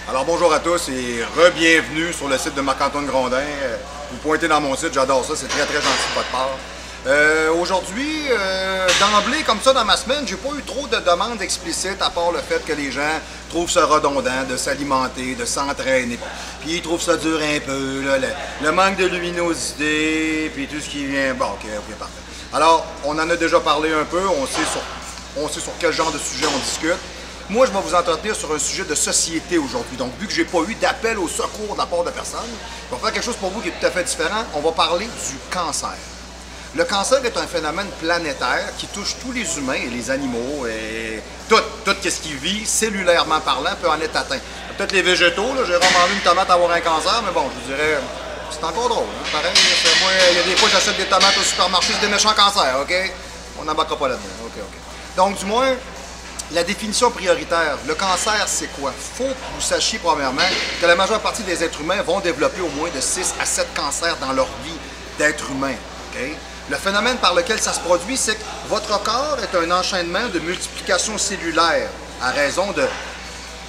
Alors bonjour à tous et re-bienvenue sur le site de Marc-Antoine Grondin. Vous pointez dans mon site, j'adore ça, c'est très très gentil de votre part. Aujourd'hui, d'emblée, comme ça dans ma semaine, j'ai pas eu trop de demandes explicites à part le fait que les gens trouvent ça redondant de s'alimenter, de s'entraîner. Puis ils trouvent ça dur un peu, là, le manque de luminosité, puis tout ce qui vient. Bon, ok, parfait. Alors, on en a déjà parlé un peu, on sait sur quel genre de sujet on discute. Moi, je vais vous entretenir sur un sujet de société aujourd'hui. Donc, vu que je n'ai pas eu d'appel au secours de la part de personne, je vais faire quelque chose pour vous qui est tout à fait différent. On va parler du cancer. Le cancer est un phénomène planétaire qui touche tous les humains et les animaux et tout ce qui vit, cellulairement parlant, peut en être atteint. Peut-être les végétaux, j'ai mangé une tomate à avoir un cancer, mais bon, je vous dirais, c'est encore drôle. Hein? Pareil, moi, il y a des fois, j'achète des tomates au supermarché, c'est des méchants cancers, OK? On n'embarquera pas là-dedans, OK. Donc, du moins, la définition prioritaire, le cancer, c'est quoi? Il faut que vous sachiez, premièrement, que la majeure partie des êtres humains vont développer au moins de 6 à 7 cancers dans leur vie d'être humain. Okay? Le phénomène par lequel ça se produit, c'est que votre corps est un enchaînement de multiplication cellulaire à raison de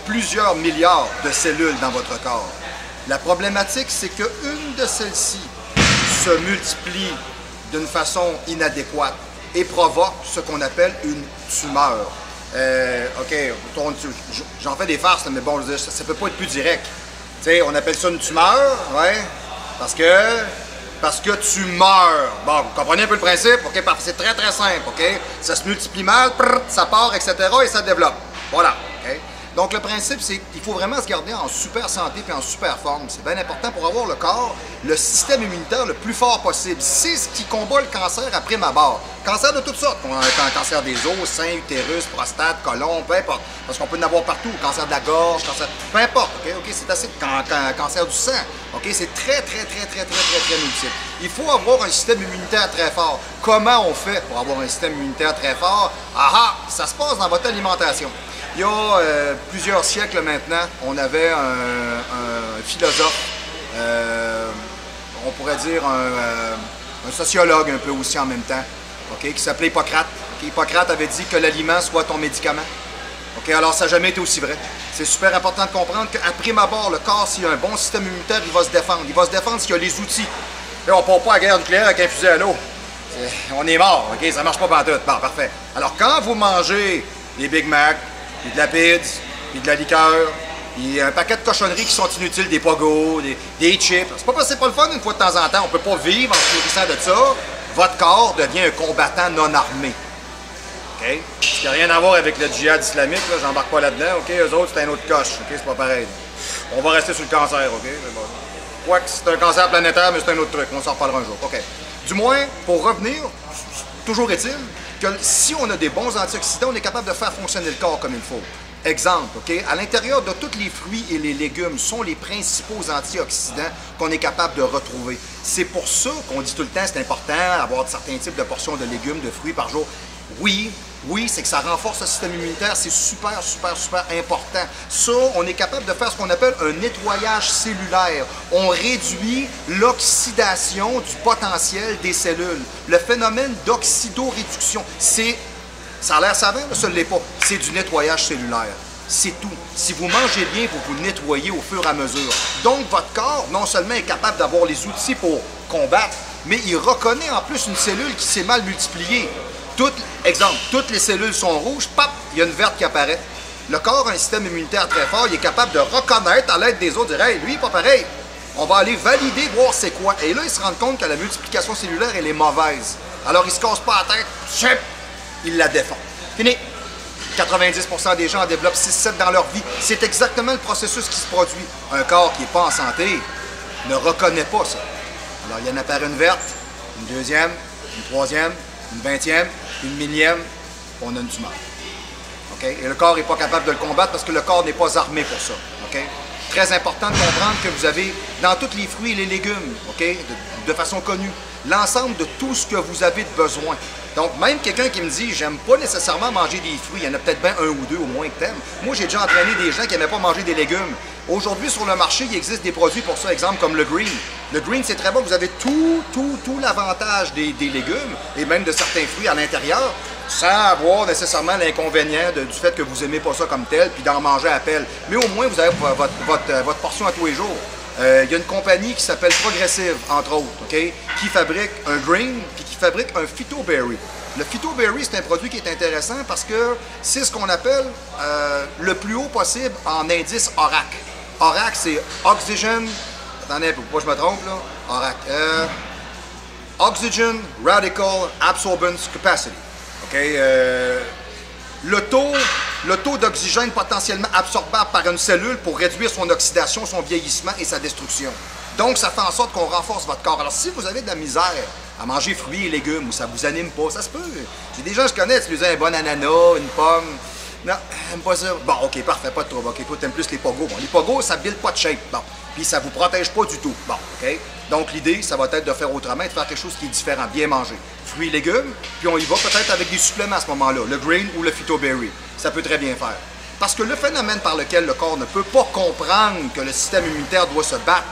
plusieurs milliards de cellules dans votre corps. La problématique, c'est qu'une de celles-ci se multiplie d'une façon inadéquate et provoque ce qu'on appelle une tumeur. OK, j'en fais des farces, mais bon, ça ne peut pas être plus direct. Tu sais, on appelle ça une tumeur, ouais, parce que tu meurs. Bon, vous comprenez un peu le principe? OK, c'est très, très simple, OK? Ça se multiplie mal, ça part, etc., et ça développe. Voilà, OK? Donc, le principe, c'est qu'il faut vraiment se garder en super santé et en super forme. C'est bien important pour avoir le corps, le système immunitaire le plus fort possible. C'est ce qui combat le cancer à prime abord. Cancer de toutes sortes. Cancer des os, sein, utérus, prostate, côlon, peu importe. Parce qu'on peut en avoir partout. Cancer de la gorge, cancer... Peu importe, OK? C'est assez... Cancer du sang, OK? C'est très multiple. Il faut avoir un système immunitaire très fort. Comment on fait pour avoir un système immunitaire très fort? Ça se passe dans votre alimentation. Il y a plusieurs siècles maintenant, on avait un philosophe, on pourrait dire un sociologue un peu aussi en même temps, okay, qui s'appelait Hippocrate. Okay, Hippocrate avait dit que l'aliment soit ton médicament. Okay, alors ça n'a jamais été aussi vrai. C'est super important de comprendre qu'à prime abord, le corps, s'il a un bon système immunitaire, il va se défendre. Il va se défendre s'il a les outils. Et on ne part pas à la guerre nucléaire avec un fusil à l'eau. On est mort, OK? Ça ne marche pas pantoute. Bon, parfait. Alors quand vous mangez des Big Mac, puis de la pizza, puis de la liqueur, puis un paquet de cochonneries qui sont inutiles, des pogos, des chips. C'est pas le fun une fois de temps en temps. On peut pas vivre en se nourrissant de ça. Votre corps devient un combattant non armé. OK? Ce qui n'a rien à voir avec le djihad islamique, j'embarque pas là-dedans. OK? Eux autres, c'est un autre coche. OK? C'est pas pareil. On va rester sur le cancer. OK? Quoique c'est un cancer planétaire, mais c'est un autre truc. On s'en reparlera un jour. OK? Du moins, pour revenir, toujours est-il que si on a des bons antioxydants, on est capable de faire fonctionner le corps comme il faut. Exemple, OK? À l'intérieur de tous les fruits et les légumes sont les principaux antioxydants qu'on est capable de retrouver. C'est pour ça qu'on dit tout le temps c'est important d'avoir certains types de portions de légumes, de fruits par jour. Oui, c'est que ça renforce le système immunitaire, c'est super important. Ça, on est capable de faire ce qu'on appelle un nettoyage cellulaire. On réduit l'oxydation du potentiel des cellules. Le phénomène d'oxydoréduction, ça a l'air savant, mais ça ne l'est pas. C'est du nettoyage cellulaire. C'est tout. Si vous mangez bien, vous vous nettoyez au fur et à mesure. Donc, votre corps, non seulement est capable d'avoir les outils pour combattre, mais il reconnaît en plus une cellule qui s'est mal multipliée. Exemple, toutes les cellules sont rouges, pop, il y a une verte qui apparaît. Le corps a un système immunitaire très fort, il est capable de reconnaître à l'aide des autres, dire « Hey, lui, pas pareil. » On va aller valider, voir c'est quoi. Et là, il se rend compte que la multiplication cellulaire, elle est mauvaise. Alors, il se casse pas la tête, chip, il la défend. Fini. 90% des gens en développent 6-7 dans leur vie. C'est exactement le processus qui se produit. Un corps qui n'est pas en santé ne reconnaît pas ça. Alors, il y en apparaît une verte, une deuxième, une troisième, une 20e, une millième, on a une tumeur. Okay? Et le corps n'est pas capable de le combattre parce que le corps n'est pas armé pour ça. Okay? Très important de comprendre que vous avez, dans tous les fruits et les légumes, okay? de façon connue, l'ensemble de tout ce que vous avez de besoin. Donc, même quelqu'un qui me dit « J'aime pas nécessairement manger des fruits », il y en a peut-être bien un ou deux au moins que t'aimes. Moi, j'ai déjà entraîné des gens qui n'aimaient pas manger des légumes. Aujourd'hui, sur le marché, il existe des produits pour ça, exemple comme le green. Le green, c'est très bon, vous avez tout l'avantage des légumes et même de certains fruits à l'intérieur. sans avoir nécessairement l'inconvénient du fait que vous n'aimez pas ça comme tel, puis d'en manger à pelle. Mais au moins, vous avez votre portion à tous les jours. Il y a une compagnie qui s'appelle Progressive, entre autres, OK, qui fabrique un green, puis qui fabrique un Phyto Berry. Le Phyto Berry, c'est un produit qui est intéressant parce que c'est ce qu'on appelle le plus haut possible en indice ORAC. ORAC, c'est Oxygen... Attendez, pour pas que je me trompe, là. ORAC. Oxygen Radical Absorbance Capacity. OK? Le taux d'oxygène potentiellement absorbable par une cellule pour réduire son oxydation, son vieillissement et sa destruction. Donc, ça fait en sorte qu'on renforce votre corps. Alors, si vous avez de la misère à manger fruits et légumes ou ça vous anime pas, ça se peut. J'ai des gens que je connais, tu lui dis un bon ananas, une pomme. Non, j'aime pas ça. Bon, OK, parfait, pas de trouble. OK, toi, t'aimes plus les pogos. Bon, les pogos, ça build pas de shape. Bon, puis ça vous protège pas du tout. Bon, OK? Donc, l'idée, ça va être de faire autrement et de faire quelque chose qui est différent, bien manger. Fruits et légumes, puis on y va peut-être avec des suppléments à ce moment-là, le green ou le Phyto Berry. Ça peut très bien faire. Parce que le phénomène par lequel le corps ne peut pas comprendre que le système immunitaire doit se battre,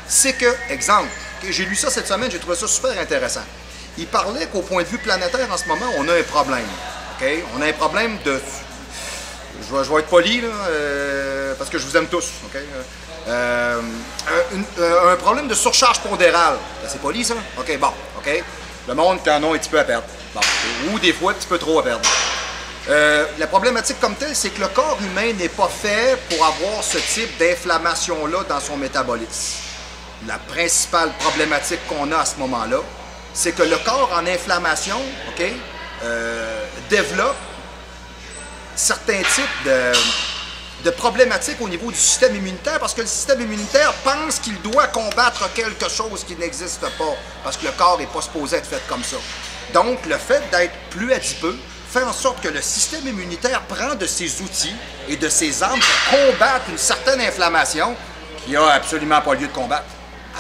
c'est que, exemple, j'ai lu ça cette semaine, j'ai trouvé ça super intéressant. Il parlait qu'au point de vue planétaire, en ce moment, on a un problème. OK? On a un problème de... Je vais être poli, là, parce que je vous aime tous. OK? Un problème de surcharge pondérale. C'est poli, ça? OK, bon. OK? Le monde qui en a un petit peu à perdre. Bon. Ou des fois, un petit peu trop à perdre. La problématique comme telle, c'est que le corps humain n'est pas fait pour avoir ce type d'inflammation-là dans son métabolisme. La principale problématique qu'on a à ce moment-là, c'est que le corps en inflammation, OK, développe certains types de problématiques au niveau du système immunitaire parce que le système immunitaire pense qu'il doit combattre quelque chose qui n'existe pas parce que le corps n'est pas supposé être fait comme ça. Donc, le fait d'être plus adipeux fait en sorte que le système immunitaire prend de ses outils et de ses armes pour combattre une certaine inflammation qui n'a absolument pas lieu de combattre.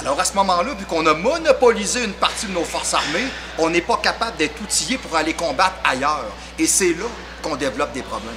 Alors, à ce moment-là, vu qu'on a monopolisé une partie de nos forces armées, on n'est pas capable d'être outillé pour aller combattre ailleurs. Et c'est là qu'on développe des problèmes.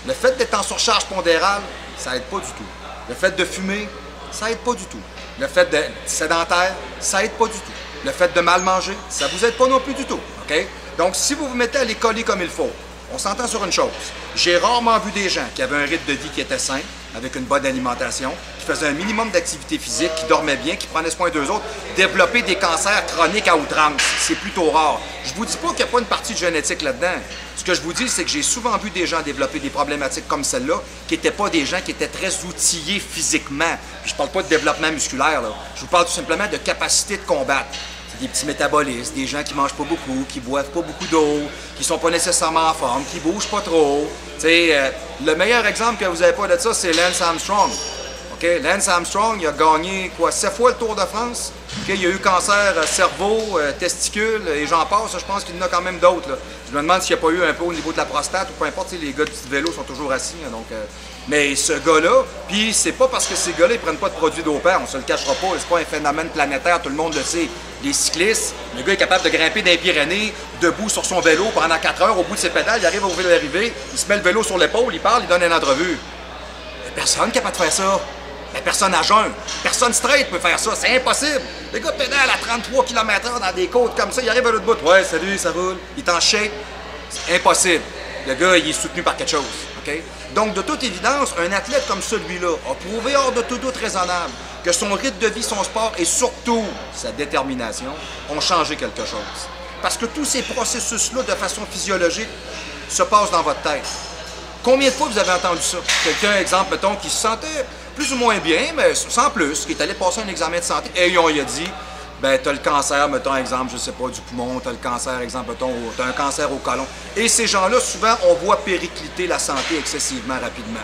Le fait d'être en surcharge pondérale, ça aide pas du tout. Le fait de fumer, ça aide pas du tout. Le fait d'être sédentaire, ça aide pas du tout. Le fait de mal manger, ça vous aide pas non plus du tout. OK? Donc, si vous vous mettez à les coller comme il faut, on s'entend sur une chose. J'ai rarement vu des gens qui avaient un rythme de vie qui était sain, avec une bonne alimentation, qui faisaient un minimum d'activité physique, qui dormaient bien, qui prenaient soin d'eux autres, développer des cancers chroniques à outrance. C'est plutôt rare. Je vous dis pas qu'il n'y a pas une partie de génétique là-dedans. Ce que je vous dis, c'est que j'ai souvent vu des gens développer des problématiques comme celle-là, qui n'étaient pas des gens qui étaient très outillés physiquement. Puis je parle pas de développement musculaire, là. Je vous parle tout simplement de capacité de combattre. C'est des petits métabolismes, des gens qui mangent pas beaucoup, qui boivent pas beaucoup d'eau, qui sont pas nécessairement en forme, qui bougent pas trop. Le meilleur exemple que vous avez pas de ça, c'est Lance Armstrong. Okay? Lance Armstrong, il a gagné, 7 fois le Tour de France. Okay? Il a eu cancer cerveau, testicules, et j'en passe. Je pense qu'il y en a quand même d'autres. Je me demande s'il n'y a pas eu un peu au niveau de la prostate, ou peu importe, les gars du vélo sont toujours assis. Hein, donc, mais ce gars-là, puis c'est pas parce que ces gars-là, ils prennent pas de produits dopants, on se le cachera pas, c'est pas un phénomène planétaire, tout le monde le sait. Les cyclistes, le gars est capable de grimper dans les Pyrénées, debout sur son vélo pendant 4 heures, au bout de ses pédales, il arrive au vélo d'arrivée, il se met le vélo sur l'épaule, il parle, il donne une entrevue. Il y a personne qui est capable de faire ça. Mais personne à jeun, personne straight peut faire ça, c'est impossible. Le gars pédale à 33 km/h dans des côtes comme ça, il arrive à l'autre bout. Ouais, salut, ça roule. Il est en shape. C'est impossible. Le gars, il est soutenu par quelque chose. Okay? Donc, de toute évidence, un athlète comme celui-là a prouvé hors de tout doute raisonnable que son rythme de vie, son sport et surtout sa détermination ont changé quelque chose. Parce que tous ces processus-là, de façon physiologique, se passent dans votre tête. Combien de fois vous avez entendu ça? Quelqu'un, exemple, mettons, qui se sentait plus ou moins bien, mais sans plus, qui est allé passer un examen de santé, et on lui a dit, ben, t'as le cancer, mettons, exemple, je sais pas, du poumon, t'as le cancer, exemple, mettons, t'as un cancer au côlon. Et ces gens-là, souvent, on voit péricliter la santé excessivement rapidement.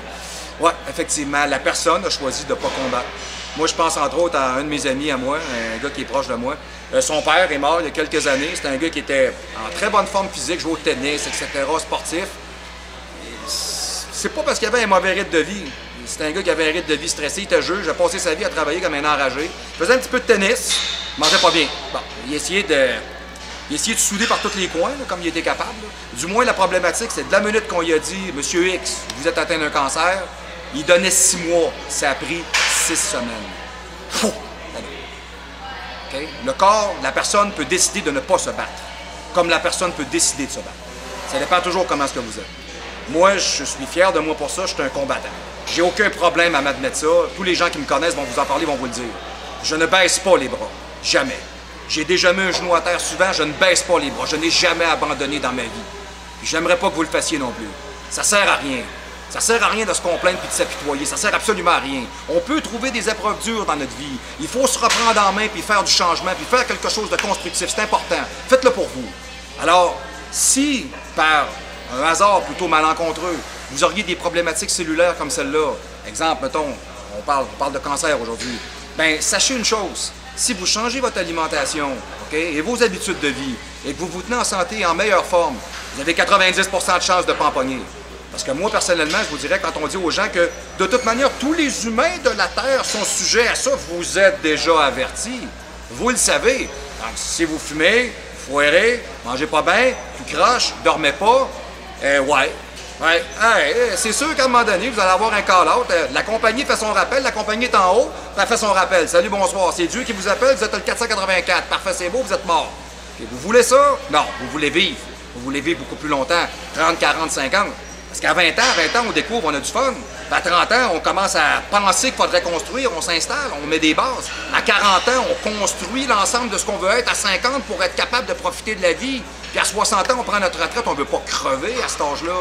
Ouais, effectivement, la personne a choisi de ne pas combattre. Moi, je pense entre autres à un de mes amis à moi, un gars qui est proche de moi. Son père est mort il y a quelques années. C'était un gars qui était en très bonne forme physique, jouait au tennis, etc., sportif. C'est pas parce qu'il avait un mauvais rythme de vie. C'était un gars qui avait un rythme de vie stressé, il était juge, il a passé sa vie à travailler comme un enragé. Il faisait un petit peu de tennis, il mangeait pas bien. Bon, il essayait de souder par tous les coins, là, comme il était capable. Là. Du moins, la problématique, c'est de la minute qu'on lui a dit « Monsieur X, vous êtes atteint d'un cancer », il donnait 6 mois. Ça a pris 6 semaines. Fou! Okay? Le corps, la personne peut décider de ne pas se battre, comme la personne peut décider de se battre. Ça dépend toujours comment est-ce que vous êtes. Moi, je suis fier de moi pour ça, je suis un combattant. J'ai aucun problème à m'admettre ça. Tous les gens qui me connaissent vont vous en parler, vont vous le dire. Je ne baisse pas les bras. Jamais. J'ai déjà mis un genou à terre souvent, je ne baisse pas les bras. Je n'ai jamais abandonné dans ma vie. Puis j'aimerais pas que vous le fassiez non plus. Ça sert à rien. Ça sert à rien de se complaindre puis de s'apitoyer. Ça sert absolument à rien. On peut trouver des épreuves dures dans notre vie. Il faut se reprendre en main puis faire du changement puis faire quelque chose de constructif. C'est important. Faites-le pour vous. Alors, si par un hasard plutôt malencontreux, vous auriez des problématiques cellulaires comme celle-là, exemple, mettons, on parle de cancer aujourd'hui, bien, sachez une chose, si vous changez votre alimentation, OK, et vos habitudes de vie, et que vous vous tenez en santé et en meilleure forme, vous avez 90 de chances de ne pas en pogner. Parce que moi, personnellement, je vous dirais, quand on dit aux gens que, de toute manière, tous les humains de la Terre sont sujets à ça, vous êtes déjà avertis. Vous le savez. Donc, si vous fumez, foirez, mangez pas bien, tu croches, dormez pas, ouais, c'est sûr qu'à un moment donné, vous allez avoir un call-out. La compagnie fait son rappel, la compagnie est en haut, elle fait son rappel. Salut, bonsoir, c'est Dieu qui vous appelle, vous êtes le 484. Parfait, c'est beau, vous êtes mort. Okay, vous voulez ça? Non, vous voulez vivre. Vous voulez vivre beaucoup plus longtemps, 30, 40, 50. Parce qu'à 20 ans, on découvre, on a du fun. À 30 ans, on commence à penser qu'il faudrait construire, on s'installe, on met des bases. À 40 ans, on construit l'ensemble de ce qu'on veut être. À 50, pour être capable de profiter de la vie. Puis à 60 ans, on prend notre retraite, on ne veut pas crever à cet âge-là.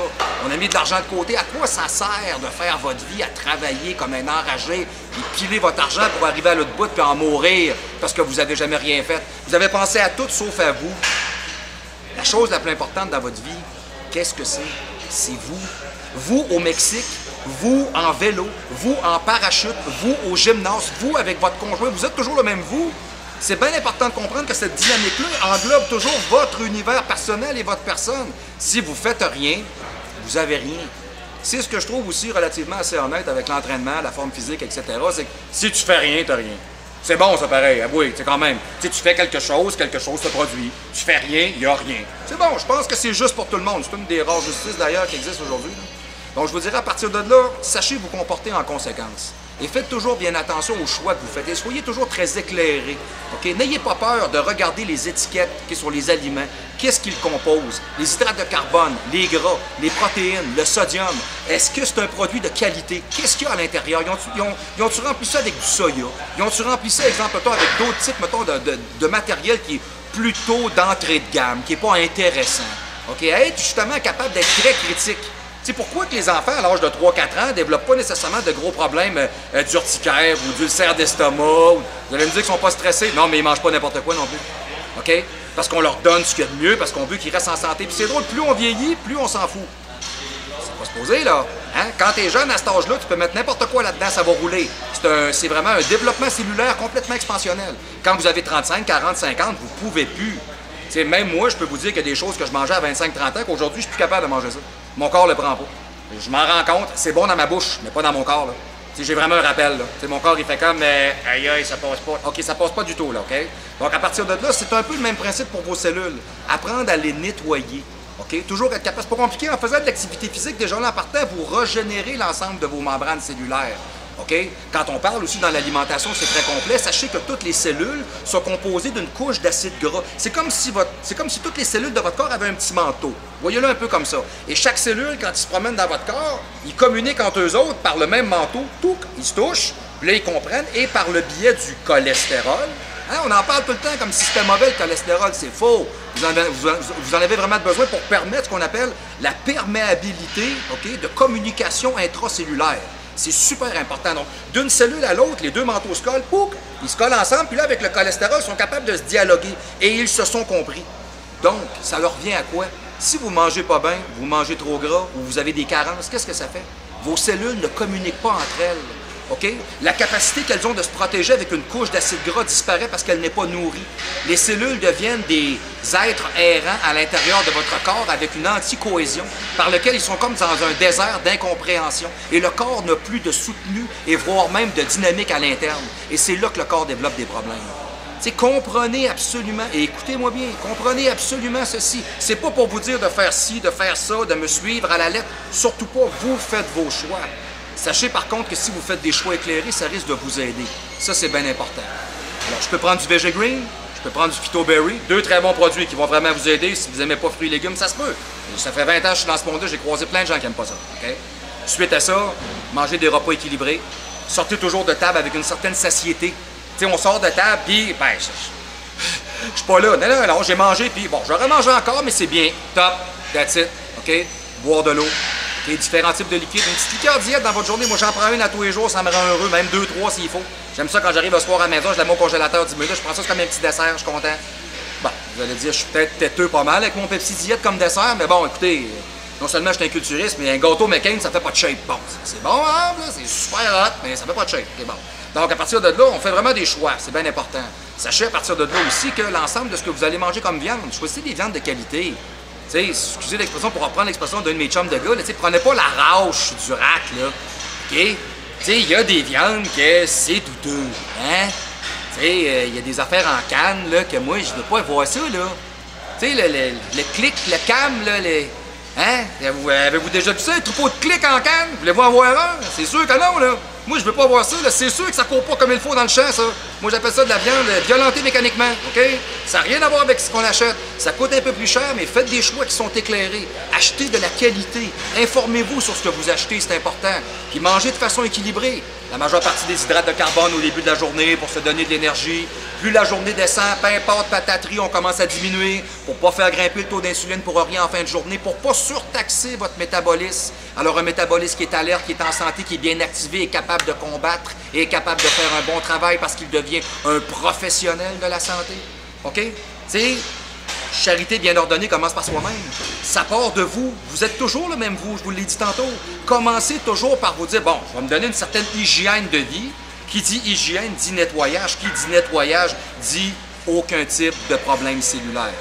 On a mis de l'argent de côté. À quoi ça sert de faire votre vie à travailler comme un enragé et piler votre argent pour arriver à l'autre bout puis en mourir parce que vous n'avez jamais rien fait? Vous avez pensé à tout sauf à vous. La chose la plus importante dans votre vie, qu'est-ce que c'est? C'est vous. Vous au Mexique, vous en vélo, vous en parachute, vous au gymnase, vous avec votre conjoint, vous êtes toujours le même vous. C'est bien important de comprendre que cette dynamique-là englobe toujours votre univers personnel et votre personne. Si vous faites rien, vous avez rien. C'est ce que je trouve aussi relativement assez honnête avec l'entraînement, la forme physique, etc. C'est que si tu fais rien, t'as rien. C'est bon, ça pareil, avouez, c'est quand même. Tu fais quelque chose se produit. Tu fais rien, il n'y a rien. C'est bon, je pense que c'est juste pour tout le monde. C'est une des rares justices d'ailleurs qui existent aujourd'hui. Donc je vous dirais, à partir de là, sachez vous comporter en conséquence. Et faites toujours bien attention aux choix que vous faites. Et soyez toujours très éclairés. Okay? N'ayez pas peur de regarder les étiquettes sur les aliments. Qu'est-ce qu'ils composent? Les hydrates de carbone, les gras, les protéines, le sodium. Est-ce que c'est un produit de qualité? Qu'est-ce qu'il y a à l'intérieur? Ils ont-tu rempli ça avec du soya? Ils ont-tu rempli ça, exemple, avec d'autres types, mettons, de matériel qui est plutôt d'entrée de gamme, qui n'est pas intéressant? Okay? À être justement capable d'être très critique. C'est pourquoi que les enfants, à l'âge de 3-4 ans, ne développent pas nécessairement de gros problèmes d'urticaire ou d'ulcère d'estomac. Vous allez me dire qu'ils ne sont pas stressés. Non, mais ils ne mangent pas n'importe quoi non plus. OK? Parce qu'on leur donne ce qu'il y a de mieux, parce qu'on veut qu'ils restent en santé. Puis c'est drôle, plus on vieillit, plus on s'en fout. C'est pas supposé, là. Hein? Quand tu es jeune à cet âge-là, tu peux mettre n'importe quoi là-dedans, ça va rouler. C'est vraiment un développement cellulaire complètement expansionnel. Quand vous avez 35, 40, 50, vous ne pouvez plus. T'sais, même moi, je peux vous dire qu'il y a des choses que je mangeais à 25-30 ans qu'aujourd'hui, je suis plus capable de manger ça. Mon corps le prend pas. Je m'en rends compte, c'est bon dans ma bouche, mais pas dans mon corps. J'ai vraiment un rappel. Mon corps, il fait comme aïe, aïe, ça passe pas. OK, ça passe pas du tout, là, OK? Donc, à partir de là, c'est un peu le même principe pour vos cellules. Apprendre à les nettoyer. OK? Toujours être capable. C'est pas compliqué. En faisant de l'activité physique, déjà là, en partant, vous régénérez l'ensemble de vos membranes cellulaires. OK? Quand on parle aussi dans l'alimentation, c'est très complet. Sachez que toutes les cellules sont composées d'une couche d'acide gras. C'est comme si toutes les cellules de votre corps avaient un petit manteau. Voyez-le un peu comme ça. Et chaque cellule, quand ils se promènent dans votre corps, ils communiquent entre eux autres par le même manteau. Tout, ils se touchent, puis là, ils comprennent. Et par le biais du cholestérol. Hein? On en parle tout le temps comme si c'était mauvais, le cholestérol. C'est faux. Vous en avez vraiment besoin pour permettre ce qu'on appelle la perméabilité, OK, de communication intracellulaire. C'est super important. Donc, d'une cellule à l'autre, les deux manteaux se collent, pouc, ils se collent ensemble, puis là, avec le cholestérol, ils sont capables de se dialoguer. Et ils se sont compris. Donc, ça leur vient à quoi? Si vous ne mangez pas bien, vous mangez trop gras, ou vous avez des carences, qu'est-ce que ça fait? Vos cellules ne communiquent pas entre elles. OK? La capacité qu'elles ont de se protéger avec une couche d'acide gras disparaît parce qu'elle n'est pas nourrie. Les cellules deviennent des êtres errants à l'intérieur de votre corps avec une anticohésion par lequel ils sont comme dans un désert d'incompréhension. Et le corps n'a plus de soutenu et voire même de dynamique à l'interne. Et c'est là que le corps développe des problèmes. T'sais, comprenez absolument, et écoutez-moi bien, comprenez absolument ceci. C'est pas pour vous dire de faire ci, de faire ça, de me suivre à la lettre. Surtout pas, vous faites vos choix. Sachez par contre que si vous faites des choix éclairés, ça risque de vous aider. Ça, c'est bien important. Alors, je peux prendre du VG Green, je peux prendre du Phytoberry, 2 très bons produits qui vont vraiment vous aider. Si vous n'aimez pas fruits et légumes, ça se peut. Et ça fait 20 ans que je suis dans ce monde-là, j'ai croisé plein de gens qui n'aiment pas ça. Okay? Suite à ça, mangez des repas équilibrés. Sortez toujours de table avec une certaine satiété. Tu sais, on sort de table, puis, ben, je suis pas là. Non, j'ai mangé, puis bon, j'aurais mangé encore, mais c'est bien. Top, that's it, OK? Boire de l'eau. OK? Différents types de liquides. Une petite liqueur diète dans votre journée, moi, j'en prends une à tous les jours, ça me rend heureux, même 2, 3 s'il faut. J'aime ça quand j'arrive le soir à la maison, je la mets au congélateur 10 minutes, je prends ça comme un petit dessert, je suis content. Bon, vous allez dire, je suis peut-être têteux pas mal avec mon Pepsi diète comme dessert, mais bon, écoutez, non seulement je suis un culturiste, mais un gâteau McCain, ça fait pas de shape. Bon, c'est bon, hein, c'est super hot, mais ça fait pas de shape. OK, bon. Donc, à partir de là, on fait vraiment des choix. C'est bien important. Sachez à partir de là aussi que l'ensemble de ce que vous allez manger comme viande, choisissez des viandes de qualité. Tu sais, excusez l'expression pour reprendre l'expression d'un de mes chums de gars, tu sais, prenez pas la rauche du rack, là. OK? Tu sais, il y a des viandes que c'est douteux. Hein? Tu sais, il y a des affaires en canne, là, que moi, je veux pas voir ça, là. Tu sais, le clic, le cam, là, les... Hein? Avez-vous déjà vu ça, un troupeau de clics en canne? Voulez-vous en voir un? C'est sûr que non, là. Moi, je veux pas voir ça, là. C'est sûr que ça court pas comme il faut dans le champ, ça. Moi, j'appelle ça de la viande violentée mécaniquement, OK? Ça n'a rien à voir avec ce qu'on achète. Ça coûte un peu plus cher, mais faites des choix qui sont éclairés. Achetez de la qualité. Informez-vous sur ce que vous achetez, c'est important. Puis mangez de façon équilibrée. La majeure partie des hydrates de carbone au début de la journée pour se donner de l'énergie. Plus la journée descend, peu importe pataterie, on commence à diminuer pour pas faire grimper le taux d'insuline pour rien en fin de journée, pour pas surtaxer votre métabolisme. Alors un métabolisme qui est alerte, qui est en santé, qui est bien activé, est capable de combattre et est capable de faire un bon travail parce qu'il devient un professionnel de la santé. OK? Tu sais, charité bien ordonnée commence par soi-même. Ça part de vous. Vous êtes toujours le même vous, je vous l'ai dit tantôt. Commencez toujours par vous dire, bon, je vais me donner une certaine hygiène de vie. Qui dit hygiène dit nettoyage. Qui dit nettoyage dit aucun type de problème cellulaire.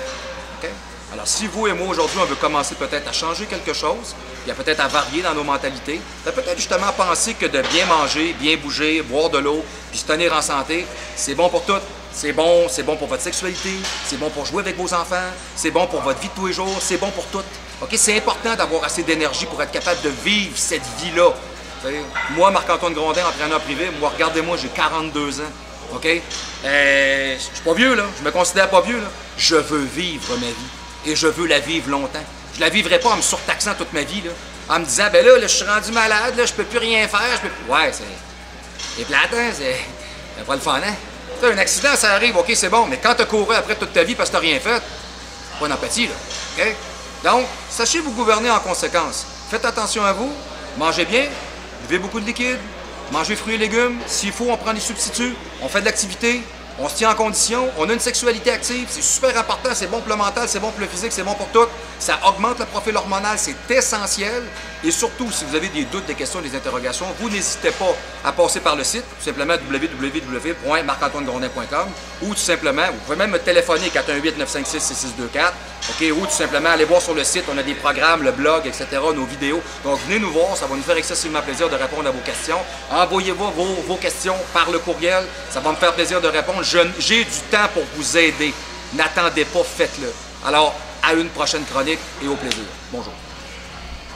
OK? Alors, si vous et moi, aujourd'hui, on veut commencer peut-être à changer quelque chose, il y a peut-être à varier dans nos mentalités, peut-être justement penser que de bien manger, bien bouger, boire de l'eau, puis se tenir en santé, c'est bon pour tout. C'est bon pour votre sexualité, c'est bon pour jouer avec vos enfants, c'est bon pour votre vie de tous les jours, c'est bon pour tout. OK? C'est important d'avoir assez d'énergie pour être capable de vivre cette vie-là. Moi, Marc-Antoine Grondin, entraîneur privé, moi, regardez-moi, j'ai 42 ans. OK? Je suis pas vieux, là. Je me considère pas vieux, là. Je veux vivre ma vie. Et je veux la vivre longtemps. Je la vivrai pas en me surtaxant toute ma vie, là. En me disant, ben là, je suis rendu malade, là, je peux plus rien faire, je peux plus... Ouais, c'est plate, hein? C'est pas le fun, hein? T'sais, un accident, ça arrive, OK, c'est bon, mais quand t'as couru après toute ta vie parce que t'as rien fait, c'est pas une empathie, là. OK? Donc, sachez vous gouverner en conséquence. Faites attention à vous, mangez bien, buvez beaucoup de liquide, mangez fruits et légumes. S'il faut, on prend des substituts, on fait de l'activité, on se tient en condition, on a une sexualité active, c'est super important, c'est bon pour le mental, c'est bon pour le physique, c'est bon pour tout. Ça augmente le profil hormonal, c'est essentiel. Et surtout, si vous avez des doutes, des questions, des interrogations, vous n'hésitez pas à passer par le site, tout simplement www.marc-antoinegrondin.com ou tout simplement, vous pouvez même me téléphoner 418-956-6624, OK, ou tout simplement aller voir sur le site, on a des programmes, le blog, etc., nos vidéos. Donc venez nous voir, ça va nous faire excessivement plaisir de répondre à vos questions. Envoyez-vous vos questions par le courriel, ça va me faire plaisir de répondre. J'ai du temps pour vous aider. N'attendez pas, faites-le. Alors, à une prochaine chronique et au plaisir. Bonjour.